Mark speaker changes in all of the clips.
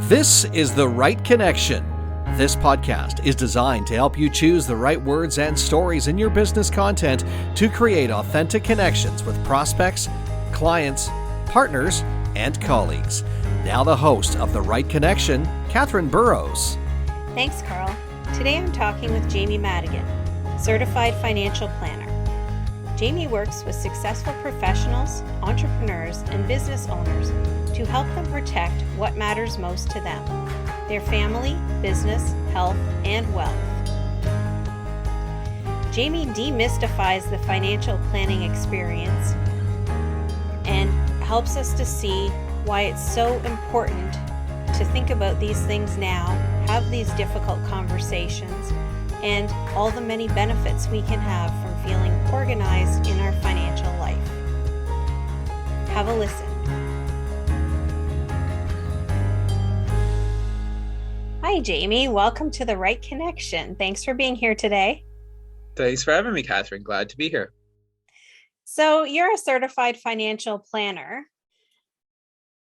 Speaker 1: This is The Right Connection. This podcast is designed to help you choose the right words and stories in your business content to create authentic connections with prospects, clients, partners, and colleagues. Now the host of The Right Connection, Catherine Burrows.
Speaker 2: Thanks, Carl. Today I'm talking with Jamie Madigan, Certified Financial Planner. Jamie works with successful professionals, entrepreneurs, and business owners to help them protect what matters most to them: their family, business, health, and wealth. Jamie demystifies the financial planning experience and helps us to see why it's so important to think about these things now, have these difficult conversations, and all the many benefits we can have from feeling organized in our financial life. Have a listen. Hi, Jamie. Welcome to The Right Connection. Thanks for being here today.
Speaker 3: Thanks for having me, Catherine. Glad to be here.
Speaker 2: So you're a certified financial planner,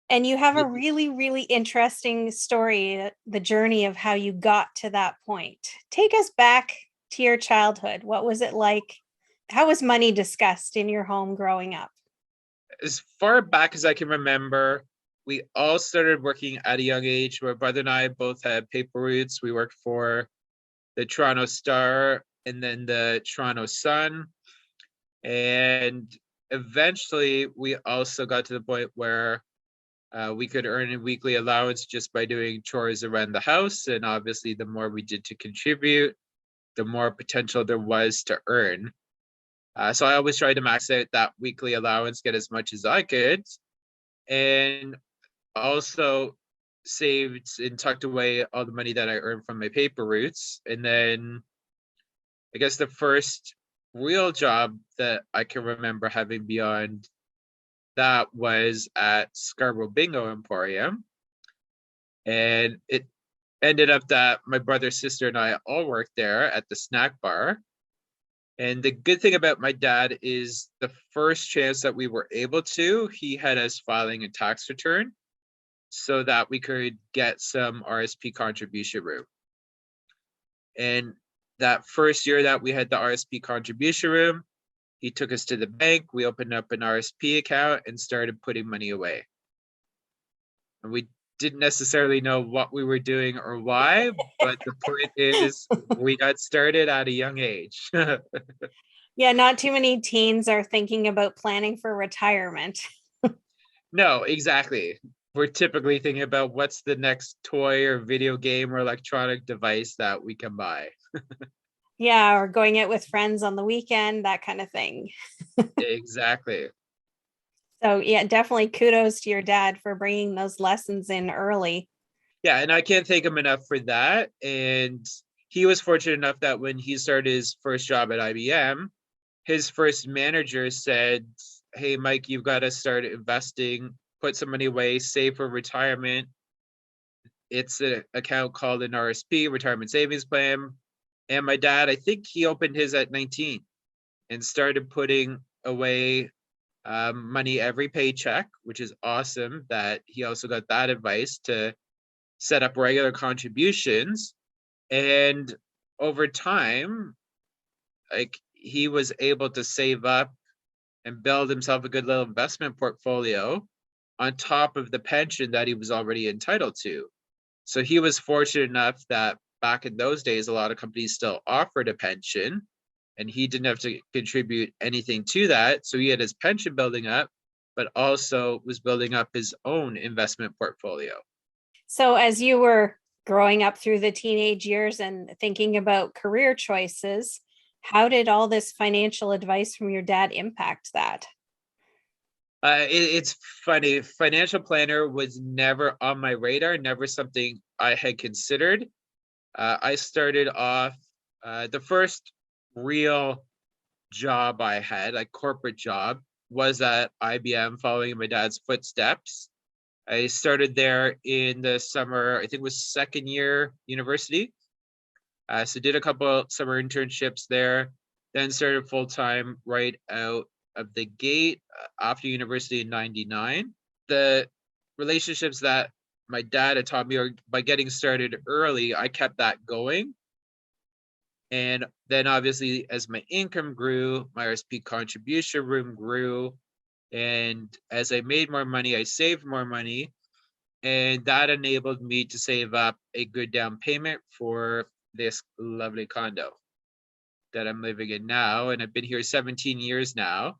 Speaker 2: and you have a really interesting story, the journey of how you got to that point. Take us back to your childhood. What was it like? How was money discussed in your home growing up?
Speaker 3: As far back as I can remember, we all started working at a young age. My brother and I both had paper routes. We worked for the Toronto Star and then the Toronto Sun. And eventually, we also got to the point where we could earn a weekly allowance just by doing chores around the house. And obviously, the more we did to contribute, the more potential there was to earn. So I always tried to max out that weekly allowance, get as much as I could, and also saved and tucked away all the money that I earned from my paper routes. And then I guess the first real job that I can remember having beyond that was at Scarborough Bingo Emporium. And it ended up that my brother, sister, and I all worked there at the snack bar. And the good thing about my dad is the first chance that we were able to, he had us filing a tax return so that we could get some RSP contribution room. And that first year that we had the RSP contribution room, he took us to the bank, we opened up an RSP account and started putting money away. And we didn't necessarily know what we were doing or why, but the point is we got started at a young age.
Speaker 2: Yeah, not too many teens are thinking about planning for retirement.
Speaker 3: No, exactly. We're typically thinking about what's the next toy or video game or electronic device that we can buy.
Speaker 2: Yeah, or going out with friends on the weekend, that kind of thing.
Speaker 3: Exactly.
Speaker 2: So yeah, definitely kudos to your dad for bringing those lessons in early.
Speaker 3: Yeah, and I can't thank him enough for that. And he was fortunate enough that when he started his first job at IBM, his first manager said, "Hey, Mike, you've got to start investing, put some money away, save for retirement. It's an account called an RSP, Retirement Savings Plan." And my dad, I think he opened his at 19 and started putting away money every paycheck, which is awesome that he also got that advice to set up regular contributions. And over time, like, he was able to save up and build himself a good little investment portfolio on top of the pension that he was already entitled to. So he was fortunate enough that back in those days, a lot of companies still offered a pension, and he didn't have to contribute anything to that. So he had his pension building up, but also was building up his own investment portfolio.
Speaker 2: So as you were growing up through the teenage years and thinking about career choices, how did all this financial advice from your dad impact that?
Speaker 3: It's funny. Financial planner was never on my radar, never something I had considered. I started off, the first real job I had, a corporate job, was at IBM following in my dad's footsteps. I started there in the summer, I think it was second year university. So did a couple summer internships there, then started full-time right out of the gate after university in 99. The relationships that my dad had taught me, or by getting started early, I kept that going. And then obviously as my income grew, my RSP contribution room grew. And as I made more money, I saved more money. And that enabled me to save up a good down payment for this lovely condo that I'm living in now. And I've been here 17 years now.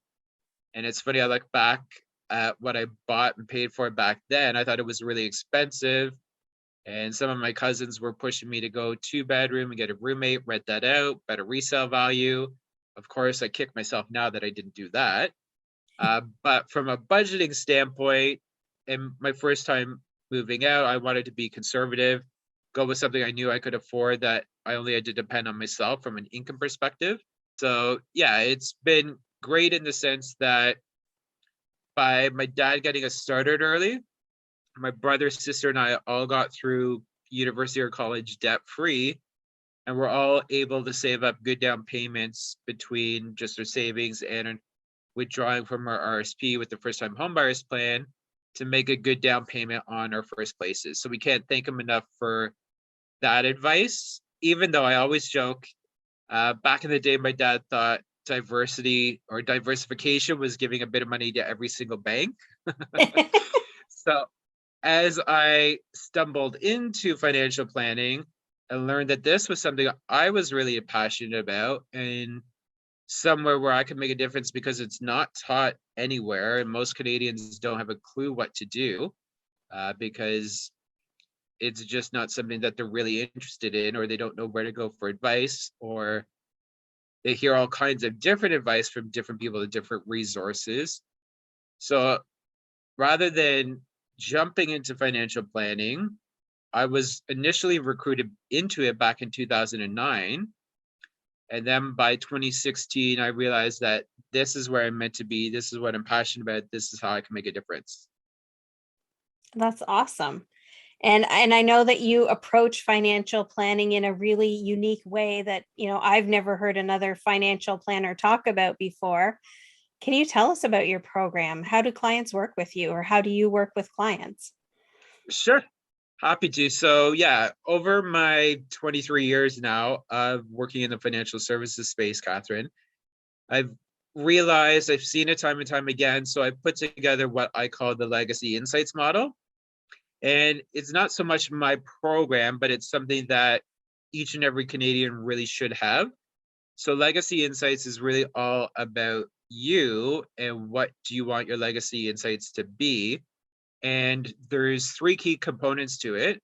Speaker 3: And it's funny, I look back at what I bought and paid for back then. I thought it was really expensive. And some of my cousins were pushing me to go 2-bedroom and get a roommate, rent that out, better resale value. Of course, I kick myself now that I didn't do that. But from a budgeting standpoint, and my first time moving out, I wanted to be conservative, go with something I knew I could afford, that I only had to depend on myself from an income perspective. So yeah, it's been great in the sense that by my dad getting us started early, my brother, sister, and I all got through university or college debt free, and we're all able to save up good down payments between just our savings and withdrawing from our RSP with the first time homebuyers plan to make a good down payment on our first places. So we can't thank him enough for that advice, even though I always joke, back in the day, my dad thought diversity or diversification was giving a bit of money to every single bank. So as I stumbled into financial planning and learned that this was something I was really passionate about, and somewhere where I can make a difference, because it's not taught anywhere and most Canadians don't have a clue what to do, because it's just not something that they're really interested in, or they don't know where to go for advice, or they hear all kinds of different advice from different people with different resources. So rather than jumping into financial planning, I was initially recruited into it back in 2009. And then by 2016, I realized that this is where I'm meant to be. This is what I'm passionate about. This is how I can make a difference.
Speaker 2: That's awesome. And I know that you approach financial planning in a really unique way that, I've never heard another financial planner talk about before. Can you tell us about your program? How do clients work with you, or how do you work with clients?
Speaker 3: Sure. Happy to. So yeah, over my 23 years now of working in the financial services space, Catherine, I've realized, I've seen it time and time again. So I put together what I call the Legacy Insights model. And it's not so much my program, but it's something that each and every Canadian really should have. So Legacy Insights is really all about you and what do you want your legacy insights to be. And there's 3 key components to it.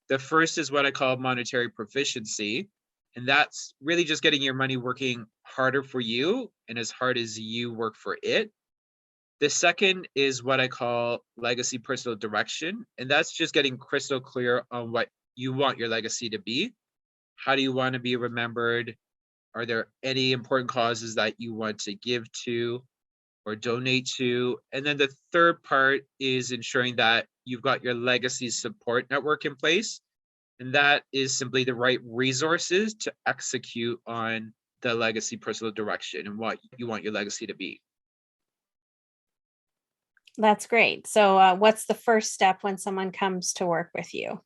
Speaker 3: The first is what I call monetary proficiency. And that's really just getting your money working harder for you and as hard as you work for it. The second is what I call legacy personal direction. And that's just getting crystal clear on what you want your legacy to be. How do you want to be remembered? Are there any important causes that you want to give to or donate to? And then the third part is ensuring that you've got your legacy support network in place. And that is simply the right resources to execute on the legacy personal direction and what you want your legacy to be.
Speaker 2: That's great. So what's the first step when someone comes to work with you?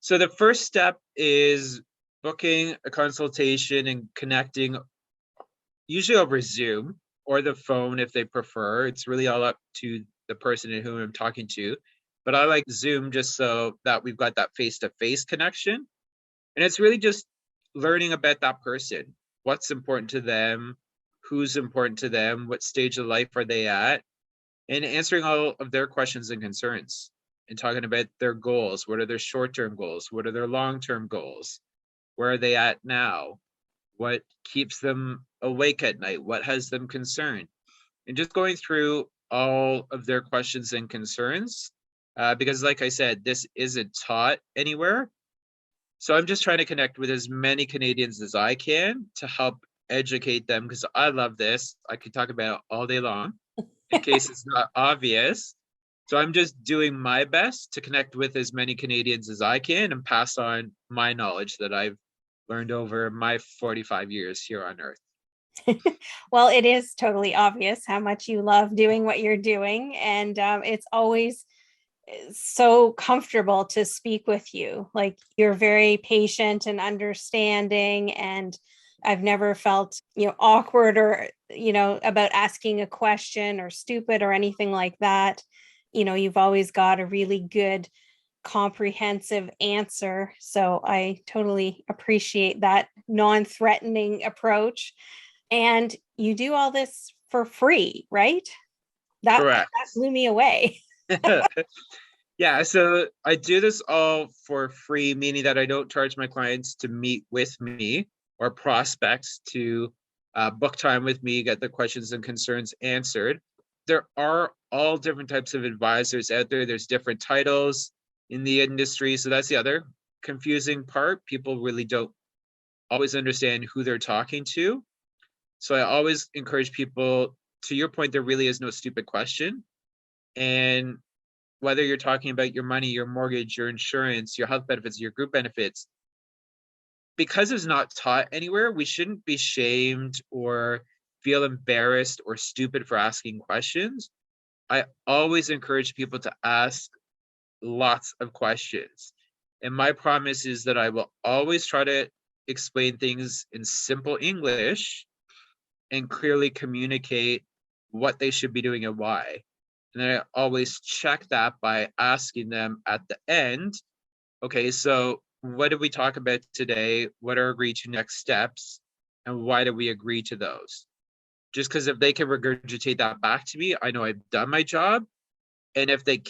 Speaker 3: So the first step is booking a consultation and connecting, usually over Zoom or the phone if they prefer. It's really all up to the person and whom I'm talking to. But I like Zoom just so that we've got that face-to-face connection. And it's really just learning about that person. What's important to them? Who's important to them? What stage of life are they at? And answering all of their questions and concerns and talking about their goals. What are their short-term goals? What are their long-term goals? Where are they at now? What keeps them awake at night? What has them concerned? And just going through all of their questions and concerns, because like I said, this isn't taught anywhere. So I'm just trying to connect with as many Canadians as I can to help educate them, because I love this. I could talk about it all day long in case it's not obvious. So I'm just doing my best to connect with as many Canadians as I can and pass on my knowledge that I've learned over my 45 years here on Earth.
Speaker 2: Well, it is totally obvious how much you love doing what you're doing. And it's always so comfortable to speak with you. Like, you're very patient and understanding, and I've never felt, awkward or, about asking a question or stupid or anything like that. You've always got a really good comprehensive answer. So I totally appreciate that non-threatening approach. And you do all this for free, right? That
Speaker 3: Correct.
Speaker 2: blew me away.
Speaker 3: Yeah, so I do this all for free, meaning that I don't charge my clients to meet with me or prospects to book time with me, get their questions and concerns answered. There are all different types of advisors out there. There's different titles in the industry. So that's the other confusing part. People really don't always understand who they're talking to. So I always encourage people, to your point, there really is no stupid question. And whether you're talking about your money, your mortgage, your insurance, your health benefits, your group benefits, because it's not taught anywhere, we shouldn't be shamed or feel embarrassed or stupid for asking questions. I always encourage people to ask lots of questions. And my promise is that I will always try to explain things in simple English and clearly communicate what they should be doing and why. And I always check that by asking them at the end, okay, so what did we talk about today? What are agreed to next steps? And why did we agree to those? Just because if they can regurgitate that back to me, I know I've done my job. And if they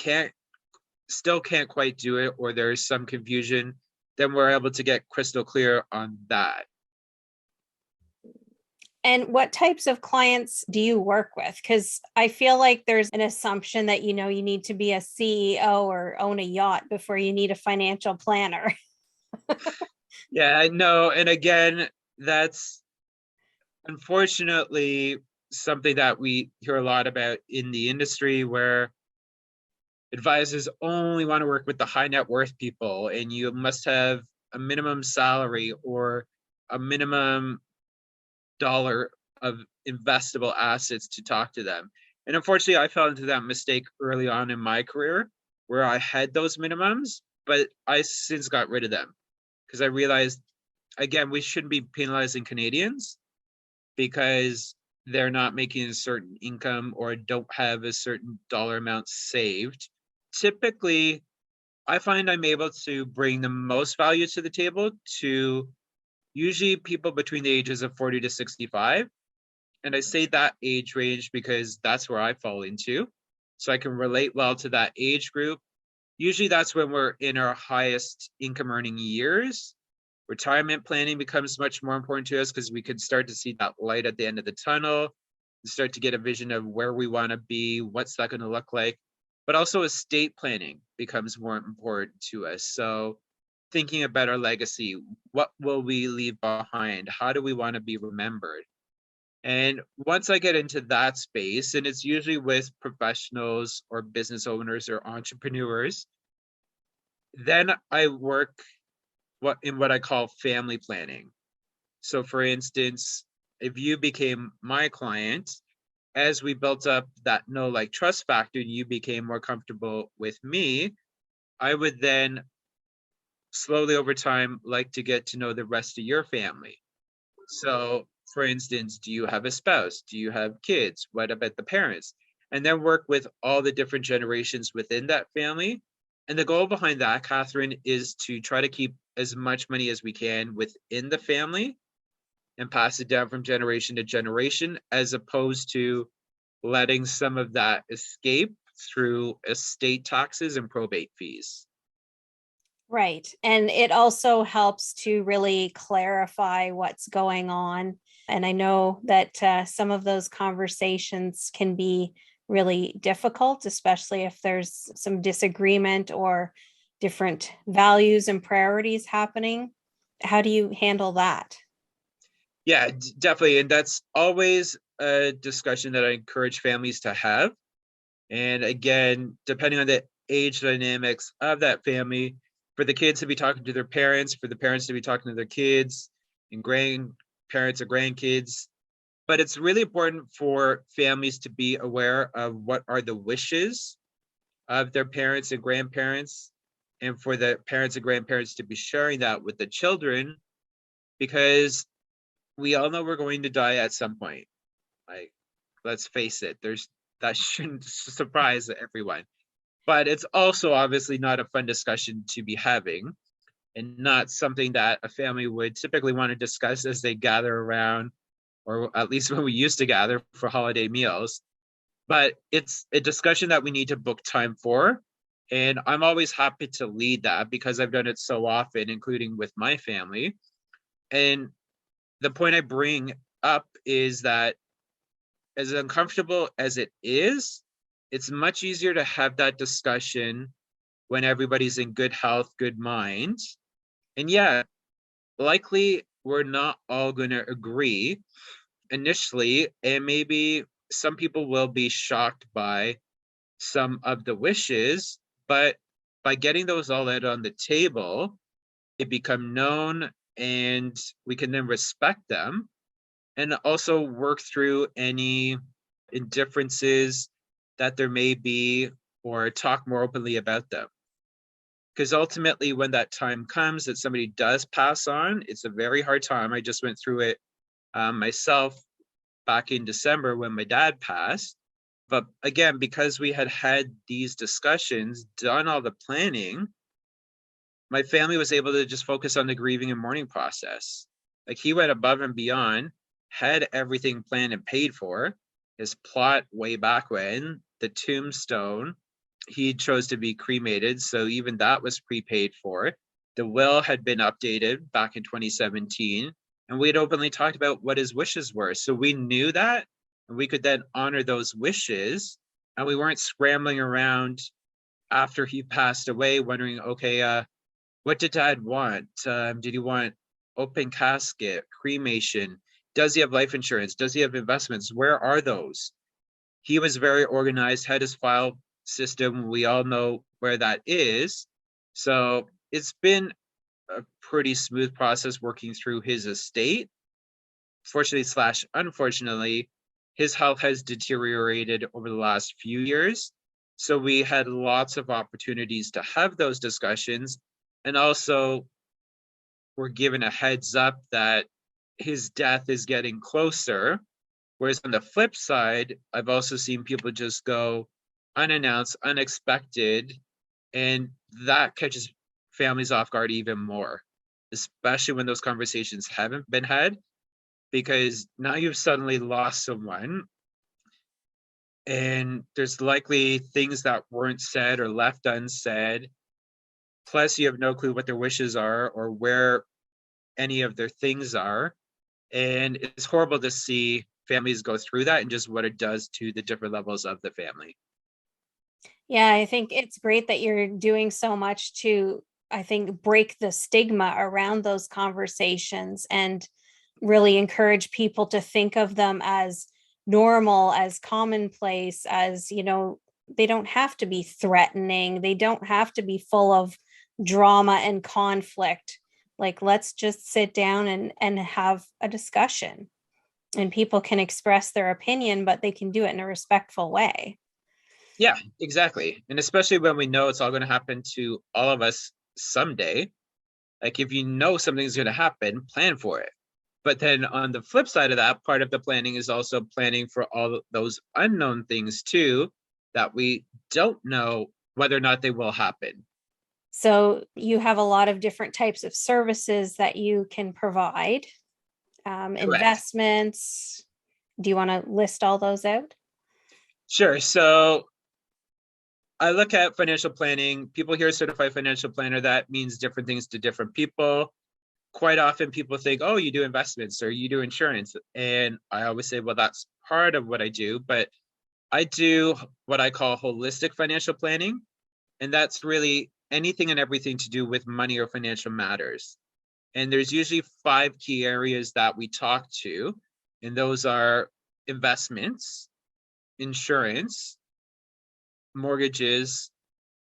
Speaker 3: still can't quite do it, or there's some confusion, then we're able to get crystal clear on that.
Speaker 2: And what types of clients do you work with? Because I feel like there's an assumption that, you need to be a CEO or own a yacht before you need a financial planner.
Speaker 3: Yeah, I know. And again, that's unfortunately something that we hear a lot about in the industry, where advisors only want to work with the high net worth people, and you must have a minimum salary or a minimum dollar of investable assets to talk to them. And unfortunately, I fell into that mistake early on in my career, where I had those minimums, but I since got rid of them because I realized, again, we shouldn't be penalizing Canadians because they're not making a certain income or don't have a certain dollar amount saved. Typically, I find I'm able to bring the most value to the table to usually people between the ages of 40 to 65. And I say that age range because that's where I fall into. So I can relate well to that age group. Usually that's when we're in our highest income earning years. Retirement planning becomes much more important to us because we can start to see that light at the end of the tunnel, start to get a vision of where we want to be, what's that going to look like. But also estate planning becomes more important to us. So thinking about our legacy, what will we leave behind? How do we want to be remembered? And once I get into that space, and it's usually with professionals or business owners or entrepreneurs, then I work what I call family planning. So for instance, if you became my client, as we built up that know, like, trust factor, and you became more comfortable with me, I would then slowly over time like to get to know the rest of your family. So for instance, do you have a spouse? Do you have kids? What about the parents? And then work with all the different generations within that family. And the goal behind that, Catherine, is to try to keep as much money as we can within the family and pass it down from generation to generation, as opposed to letting some of that escape through estate taxes and probate fees.
Speaker 2: Right. And it also helps to really clarify what's going on. And I know that some of those conversations can be really difficult, especially if there's some disagreement or different values and priorities happening. How do you handle that?
Speaker 3: Yeah, definitely. And that's always a discussion that I encourage families to have. And again, depending on the age dynamics of that family, for the kids to be talking to their parents, for the parents to be talking to their kids, and grandparents or grandkids. But it's really important for families to be aware of what are the wishes of their parents and grandparents, and for the parents and grandparents to be sharing that with the children, because we all know we're going to die at some point. Like, let's face it, that shouldn't surprise everyone. But it's also obviously not a fun discussion to be having, and not something that a family would typically want to discuss as they gather around, or at least when we used to gather for holiday meals. But it's a discussion that we need to book time for. And I'm always happy to lead that because I've done it so often, including with my family. And the point I bring up is that as uncomfortable as it is, it's much easier to have that discussion when everybody's in good health, good mind. And yeah, likely we're not all going to agree initially, and maybe some people will be shocked by some of the wishes, but by getting those all out on the table, it become known, and we can then respect them and also work through any indifferences that there may be, or talk more openly about them. Because ultimately, when that time comes that somebody does pass on, it's a very hard time. I just went through it myself back in December when my dad passed. But again, because we had these discussions, done all the planning, my family was able to just focus on the grieving and mourning process. Like, he went above and beyond, had everything planned and paid for. His plot way back when, the tombstone, he chose to be cremated, so even that was prepaid for. The will had been updated back in 2017, and we had openly talked about what his wishes were. So we knew that, and we could then honor those wishes, and we weren't scrambling around after he passed away wondering, okay, what did dad want? Did he want open casket, cremation? Does he have life insurance? Does he have investments? Where are those? He was very organized, had his file system. We all know where that is. So it's been a pretty smooth process working through his estate. Fortunately / unfortunately, his health has deteriorated over the last few years. So we had lots of opportunities to have those discussions, and also we're given a heads up that his death is getting closer. Whereas on the flip side, I've also seen people just go unannounced, unexpected, and that catches families off guard even more, especially when those conversations haven't been had, because now you've suddenly lost someone, and there's likely things that weren't said or left unsaid. Plus, you have no clue what their wishes are or where any of their things are. And it's horrible to see families go through that and just what it does to the different levels of the family.
Speaker 2: Yeah, I think it's great that you're doing so much to, I think, break the stigma around those conversations and really encourage people to think of them as normal, as commonplace, as, they don't have to be threatening. They don't have to be full of drama and conflict. Like, let's just sit down and have a discussion, and people can express their opinion, but they can do it in a respectful way.
Speaker 3: Yeah, exactly. And especially when we know it's all going to happen to all of us someday. Like, if you know something's going to happen, plan for it. But then on the flip side of that, part of the planning is also planning for all those unknown things too, that we don't know whether or not they will happen.
Speaker 2: So you have a lot of different types of services that you can provide. Investments. Do you want to list all those out?
Speaker 3: Sure. So I look at financial planning. People hear certified financial planner. That means different things to different people. Quite often people think, oh, you do investments or you do insurance. And I always say, well, that's part of what I do, but I do what I call holistic financial planning. And that's really anything and everything to do with money or financial matters. And there's usually 5 key areas that we talk to, and those are investments, insurance, mortgages,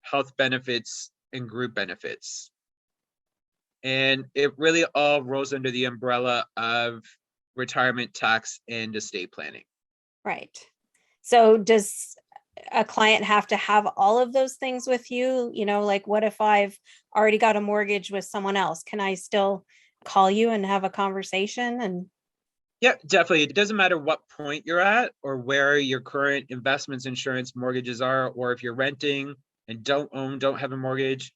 Speaker 3: health benefits, and group benefits. And it really all rolls under the umbrella of retirement, tax, and estate planning.
Speaker 2: Right. So does a client have to have all of those things with you? Like what if I've already got a mortgage with someone else? Can I still call you and have a conversation? And
Speaker 3: Yeah, definitely. It doesn't matter what point you're at or where your current investments, insurance, mortgages are, or if you're renting and don't have a mortgage,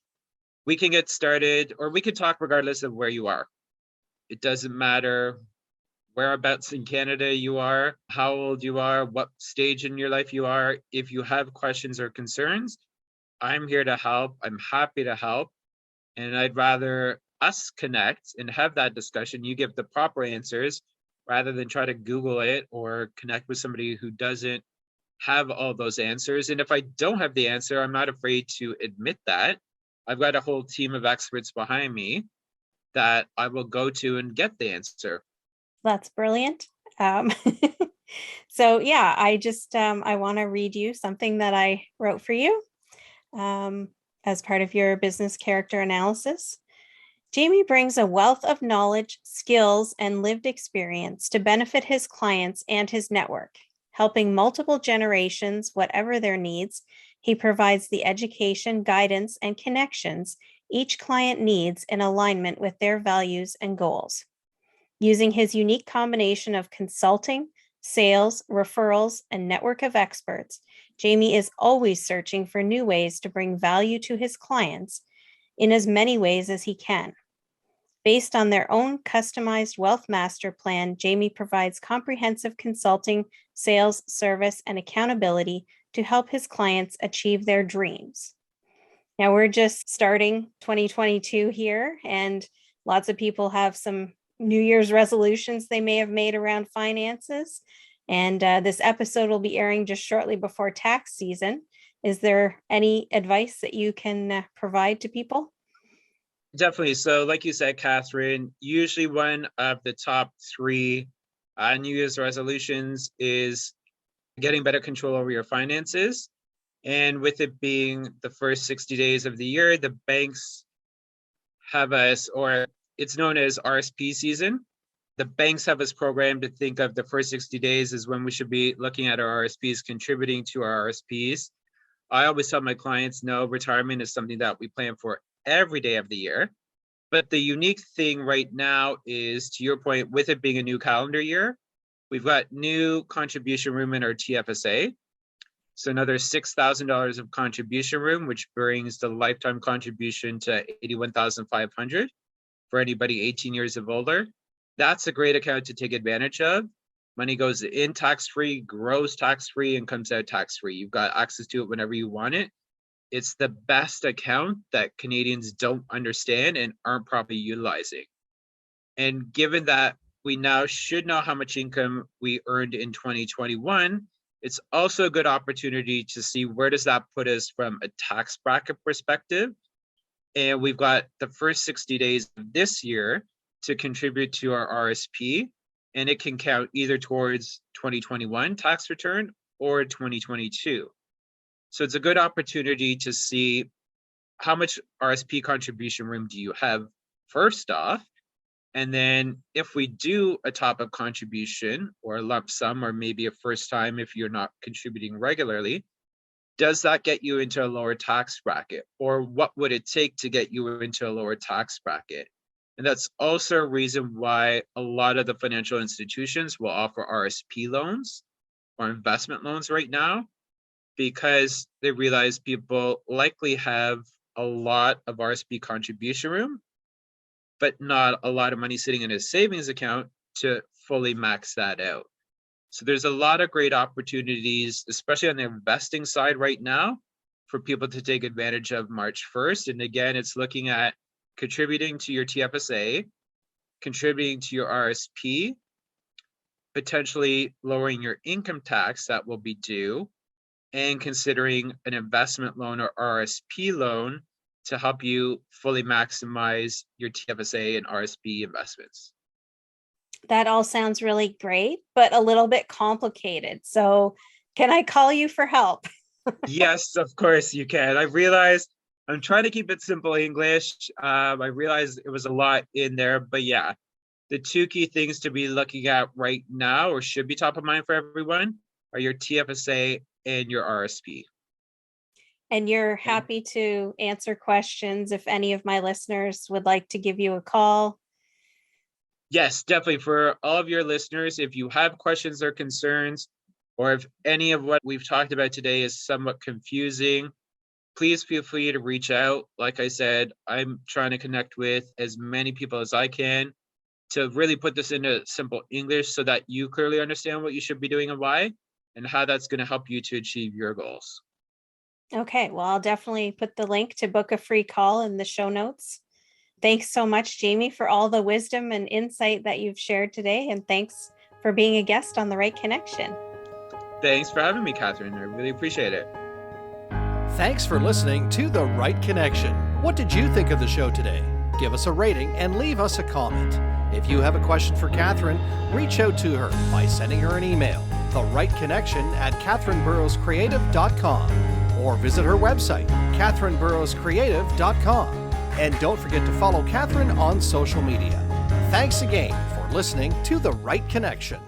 Speaker 3: we can get started, or we could talk regardless of where you are. It doesn't matter whereabouts in Canada you are, how old you are, what stage in your life you are. If you have questions or concerns, I'm here to help. I'm happy to help. And I'd rather us connect and have that discussion. You give the proper answers rather than try to Google it or connect with somebody who doesn't have all those answers. And if I don't have the answer, I'm not afraid to admit that. I've got a whole team of experts behind me that I will go to and get the answer.
Speaker 2: that's brilliant. Um, so yeah, I want to read you something that I wrote for you as part of your business character analysis. Jamie brings a wealth of knowledge, skills, and lived experience to benefit his clients and his network. Helping multiple generations, whatever their needs, he provides the education, guidance, and connections each client needs in alignment with their values and goals. Using his unique combination of consulting, sales, referrals, and network of experts, Jamie is always searching for new ways to bring value to his clients in as many ways as he can. Based on their own customized wealth master plan, Jamie provides comprehensive consulting, sales, service, and accountability to help his clients achieve their dreams. Now, we're just starting 2022 here, and lots of people have some New Year's resolutions they may have made around finances. And this episode will be airing just shortly before tax season. Is there any advice that you can provide to people?
Speaker 3: Definitely. So like you said, Catherine, usually one of the top three New Year's resolutions is getting better control over your finances. And with it being the first 60 days of the year, the banks have us, or it's known as RSP season. The banks have us programmed to think of the first 60 days as when we should be looking at our RSPs, contributing to our RSPs. I always tell my clients, no, retirement is something that we plan for every day of the year. But the unique thing right now is, to your point, with it being a new calendar year, we've got new contribution room in our TFSA. So another $6,000 of contribution room, which brings the lifetime contribution to $81,500 for anybody 18 years of older. That's a great account to take advantage of. Money goes in tax-free, grows tax-free, and comes out tax-free. You've got access to it whenever you want it. It's the best account that Canadians don't understand and aren't probably utilizing. And given that we now should know how much income we earned in 2021, it's also a good opportunity to see where does that put us from a tax bracket perspective. And we've got the first 60 days of this year to contribute to our RSP, and it can count either towards 2021 tax return or 2022. So it's a good opportunity to see how much RSP contribution room do you have first off. And then if we do a top-up contribution or a lump sum, or maybe a first time if you're not contributing regularly, does that get you into a lower tax bracket? Or what would it take to get you into a lower tax bracket? And that's also a reason why a lot of the financial institutions will offer RSP loans or investment loans right now, because they realize people likely have a lot of RSP contribution room, but not a lot of money sitting in a savings account to fully max that out. So there's a lot of great opportunities, especially on the investing side right now, for people to take advantage of March 1st. And again, it's looking at contributing to your TFSA, contributing to your RSP, potentially lowering your income tax that will be due, and considering an investment loan or RSP loan to help you fully maximize your TFSA and RSP investments.
Speaker 2: That all sounds really great, but a little bit complicated. So can I call you for help?
Speaker 3: Yes, of course you can. I realized I'm trying to keep it simple English. I realized it was a lot in there, but yeah, the two key things to be looking at right now, or should be top of mind for everyone, are your TFSA and your RSP.
Speaker 2: And you're happy to answer questions if any of my listeners would like to give you a call.
Speaker 3: Yes, definitely. For all of your listeners, if you have questions or concerns, or if any of what we've talked about today is somewhat confusing, please feel free to reach out. Like I said, I'm trying to connect with as many people as I can to really put this into simple English so that you clearly understand what you should be doing and why, and how that's going to help you to achieve your goals.
Speaker 2: Okay, well, I'll definitely put the link to book a free call in the show notes. Thanks so much, Jamie, for all the wisdom and insight that you've shared today. And thanks for being a guest on The Right Connection.
Speaker 3: Thanks for having me, Catherine. I really appreciate it.
Speaker 1: Thanks for listening to The Right Connection. What did you think of the show today? Give us a rating and leave us a comment. If you have a question for Catherine, reach out to her by sending her an email, therightconnection@catherineburrowscreative.com, or visit her website, catherineburrowscreative.com. And don't forget to follow Catherine on social media. Thanks again for listening to The Right Connection.